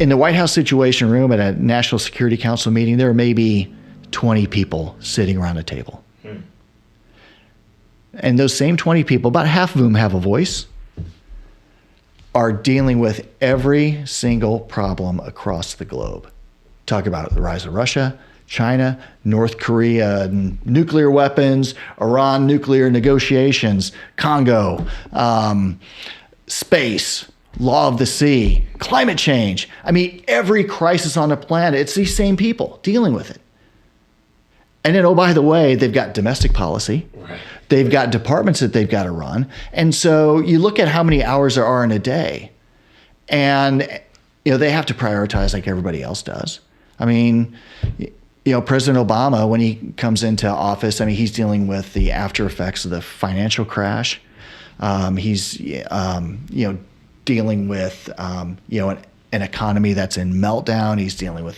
in the White House Situation Room at a National Security Council meeting, there are maybe 20 people sitting around a table. And those same 20 people, about half of whom have a voice, are dealing with every single problem across the globe. Talk about the rise of Russia, China, North Korea, nuclear weapons, Iran nuclear negotiations, Congo, space, law of the sea, climate change. I mean, every crisis on the planet, it's these same people dealing with it. And then, oh, by the way, they've got domestic policy. Right. They've got departments that they've got to run. And so you look at how many hours there are in a day, and they have to prioritize like everybody else does. I mean, President Obama, when he comes into office, I mean, he's dealing with the after effects of the financial crash. He's dealing with an economy that's in meltdown. He's dealing with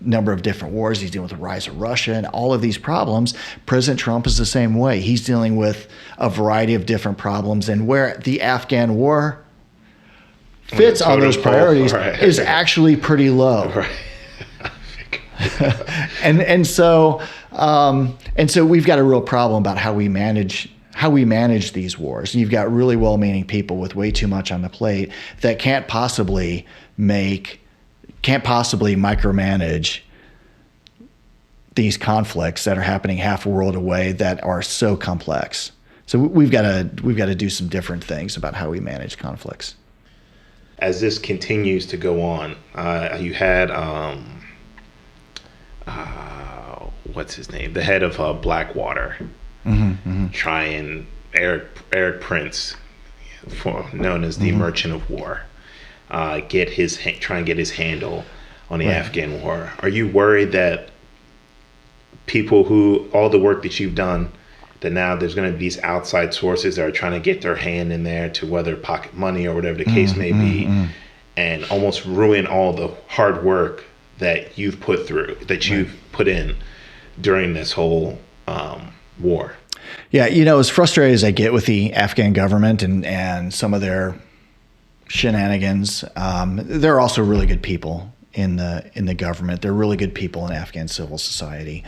number of different wars. He's dealing with the rise of Russia and all of these problems. President Trump is the same way. He's dealing with a variety of different problems, and where the Afghan war fits on those priorities is actually pretty low. Right. and so we've got a real problem about how we manage these wars. You've got really well-meaning people with way too much on the plate that can't possibly micromanage these conflicts that are happening half a world away that are so complex. So we've got to do some different things about how we manage conflicts. As this continues to go on, you had what's his name, the head of Blackwater, trying Eric Prince, known as the Merchant of War, try and get his handle on the Afghan war. Are you worried that people all the work that you've done, that now there's going to be these outside sources that are trying to get their hand in there to whether pocket money or whatever the case may be, and almost ruin all the hard work that you've put in during this whole war? Yeah, as frustrated as I get with the Afghan government and some of their shenanigans, there are also really good people in the government. They're really good people in Afghan civil society.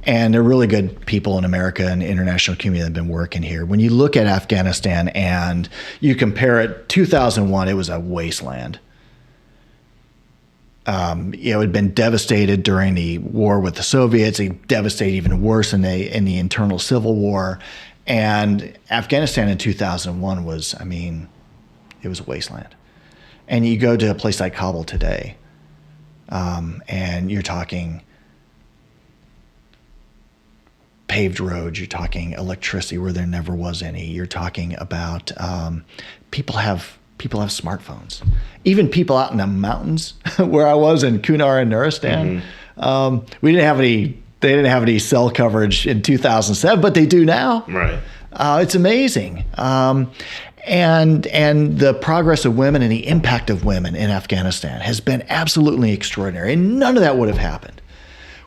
And they're really good people in America and the international community that have been working here. When you look at Afghanistan and you compare it, 2001, it was a wasteland. It had been devastated during the war with the Soviets. It devastated even worse in the internal civil war. And Afghanistan in 2001 was, it was a wasteland. And you go to a place like Kabul today, and you're talking paved roads, you're talking electricity where there never was any. You're talking about people have smartphones. Even people out in the mountains where I was in Kunar and Nuristan, they didn't have any cell coverage in 2007, but they do now. Right. It's amazing. And the progress of women and the impact of women in Afghanistan has been absolutely extraordinary. And none of that would have happened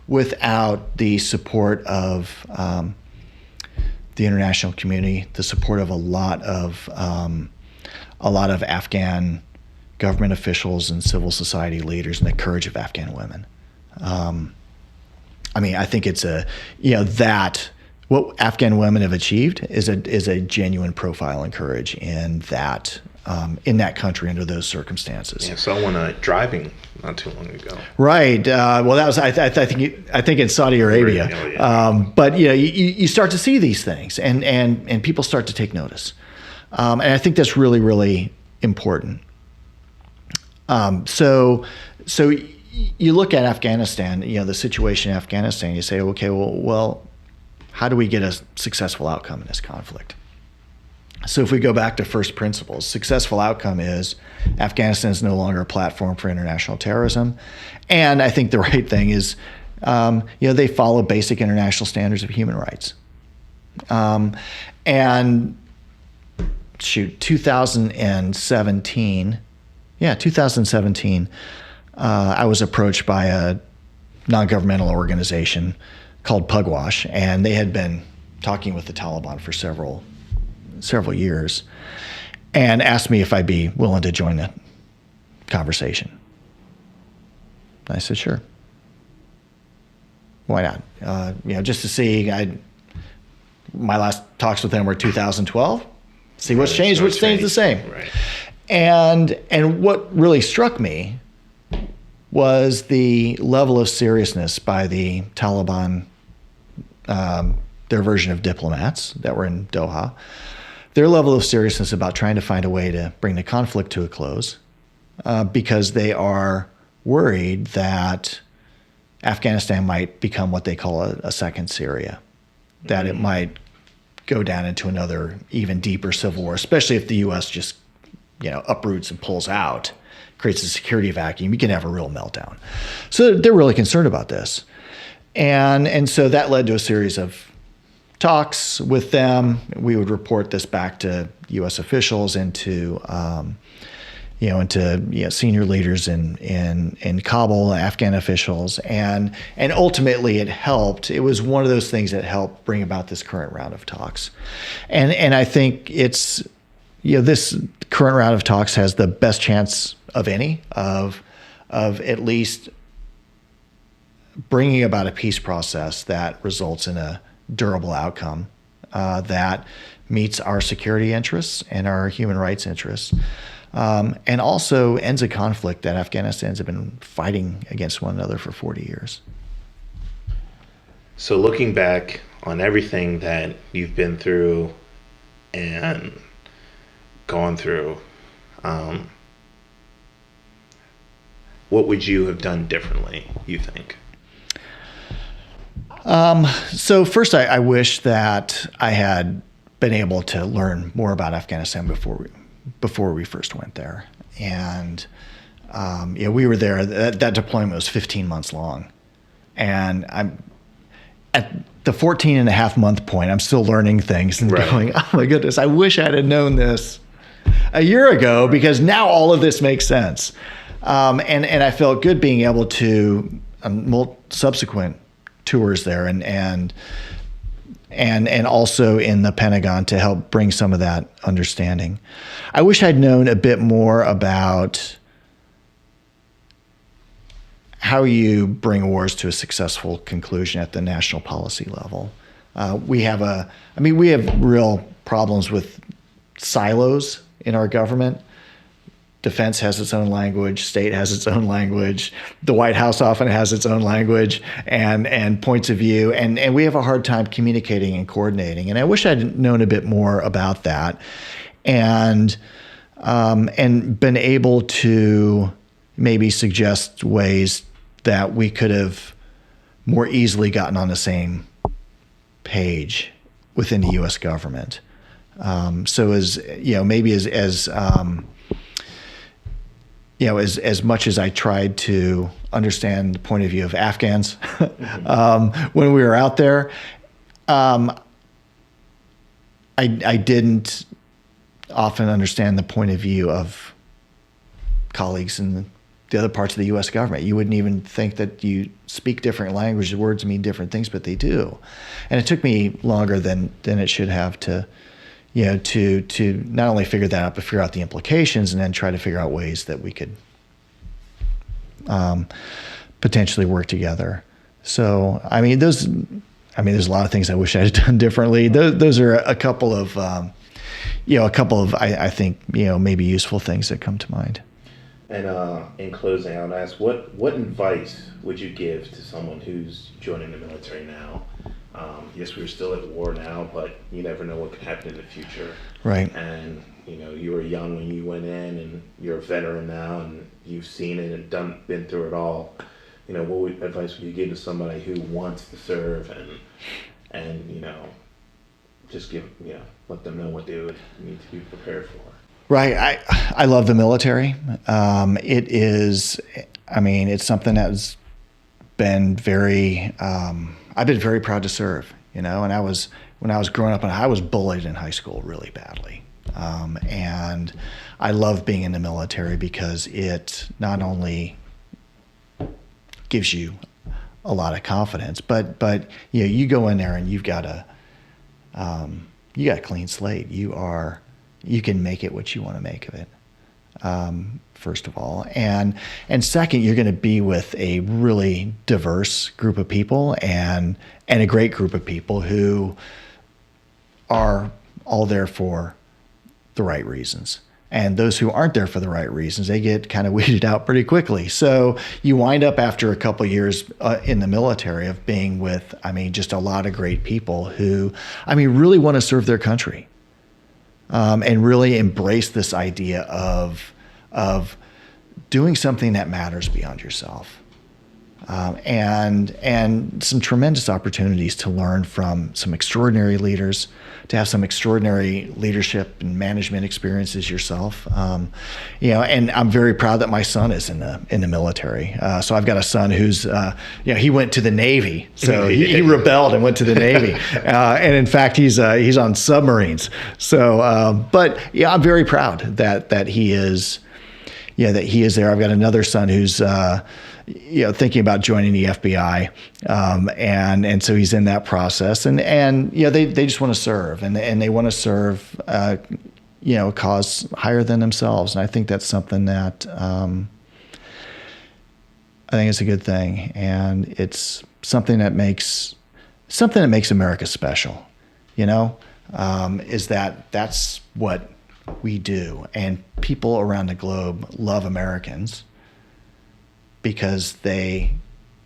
without the support of the international community, the support of a lot of Afghan government officials and civil society leaders, and the courage of Afghan women. I think it's what Afghan women have achieved is a genuine profile and courage in that country under those circumstances. Yeah, someone driving not too long ago. Right. Well, that was I think in Saudi Arabia. Oh, yeah. But you start to see these things, and people start to take notice, and I think that's really, really important. So you look at Afghanistan, the situation in Afghanistan. You say, okay, well, how do we get a successful outcome in this conflict? So if we go back to first principles, successful outcome is Afghanistan is no longer a platform for international terrorism. And I think the right thing is, they follow basic international standards of human rights. 2017, I was approached by a non-governmental organization called Pugwash, and they had been talking with the Taliban for several years, and asked me if I'd be willing to join the conversation. I said, sure. Why not? Just to see. My last talks with them were 2012. See what's changed, what stays the same. Right. And what really struck me was the level of seriousness by the Taliban, their version of diplomats that were in Doha, their level of seriousness about trying to find a way to bring the conflict to a close, because they are worried that Afghanistan might become what they call a second Syria, that it might go down into another even deeper civil war, especially if the U.S. just uproots and pulls out, creates a security vacuum. You can have a real meltdown. So they're really concerned about this. And so that led to a series of talks with them. We would report this back to U.S. officials and to senior leaders in Kabul, Afghan officials, and ultimately it helped. It was one of those things that helped bring about this current round of talks, and I think it's this current round of talks has the best chance of any of at least bringing about a peace process that results in a durable outcome that meets our security interests and our human rights interests, and also ends a conflict that Afghanistans have been fighting against one another for 40 years. So looking back on everything that you've been through and gone through, what would you have done differently, you think? So first, I wish that I had been able to learn more about Afghanistan before we first went there. And we were there. That deployment was 15 months long, and I'm at the 14 and a half month point. I'm still learning things and going, oh my goodness, I wish I had known this a year ago, because now all of this makes sense. And I felt good being able to subsequent tours there and also in the Pentagon to help bring some of that understanding. I wish I'd known a bit more about how you bring wars to a successful conclusion at the national policy level. We have real problems with silos in our government. Defense has its own language, state has its own language, the White House often has its own language and points of view, and we have a hard time communicating and coordinating. And I wish I'd known a bit more about that, and been able to maybe suggest ways that we could have more easily gotten on the same page within the U.S. government. So as much as I tried to understand the point of view of Afghans when we were out there, I didn't often understand the point of view of colleagues in the other parts of the U.S. government. You wouldn't even think that you speak different languages, words mean different things, but they do. And it took me longer than it should have to not only figure that out, but figure out the implications and then try to figure out ways that we could potentially work together. So, there's a lot of things I wish I had done differently. Those are a couple of, I think, maybe useful things that come to mind. And in closing, I would ask, what advice would you give to someone who's joining the military now? Yes, we're still at war now, but you never know what could happen in the future. Right. And, you were young when you went in, and you're a veteran now, and you've seen it and been through it all. What advice would you give to somebody who wants to serve and just let them know what they would need to be prepared for? Right. I love the military. It is, it's something that's been very, I've been very proud to serve, and when I was growing up, I was bullied in high school really badly. And I love being in the military because it not only gives you a lot of confidence, but you go in there and you've got a clean slate. You can make it what you want to make of it. First of all, and second, you're going to be with a really diverse group of people and a great group of people who are all there for the right reasons. And those who aren't there for the right reasons, they get kind of weeded out pretty quickly. So you wind up after a couple of years in the military of being with, just a lot of great people who, really want to serve their country. and really embrace this idea of doing something that matters beyond yourself. And some tremendous opportunities to learn from some extraordinary leaders, to have some extraordinary leadership and management experiences yourself. And I'm very proud that my son is in the military. So I've got a son who's, he went to the Navy, so he rebelled and went to the Navy, and in fact he's on submarines. So, but yeah, I'm very proud that he is. Yeah, that he is there. I've got another son who's, thinking about joining the FBI, and so he's in that process. And they just want to serve, and they want to serve, a cause higher than themselves. And I think that's something that I think is a good thing, and it's something that makes America special. Is that's what we do, and people around the globe love Americans because they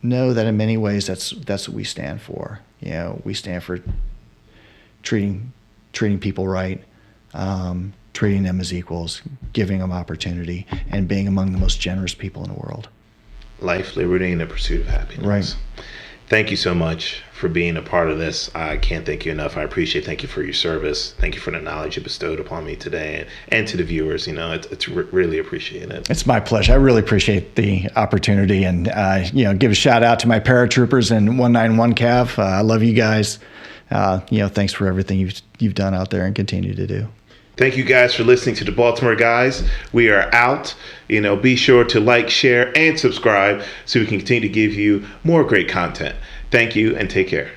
know that in many ways that's what we stand for. We stand for treating people right, treating them as equals, giving them opportunity, and being among the most generous people in the world. Life, liberty, and the pursuit of happiness. Right. Thank you so much for being a part of this. I can't thank you enough. Thank you for your service. Thank you for the knowledge you bestowed upon me today, and to the viewers. It's really appreciated. It's my pleasure. I really appreciate the opportunity, and give a shout out to my paratroopers and 191 Cav. I love you guys. Thanks for everything you've done out there and continue to do. Thank you guys for listening to the Baltimore Guys. We are out. Be sure to like, share, and subscribe so we can continue to give you more great content. Thank you, and take care.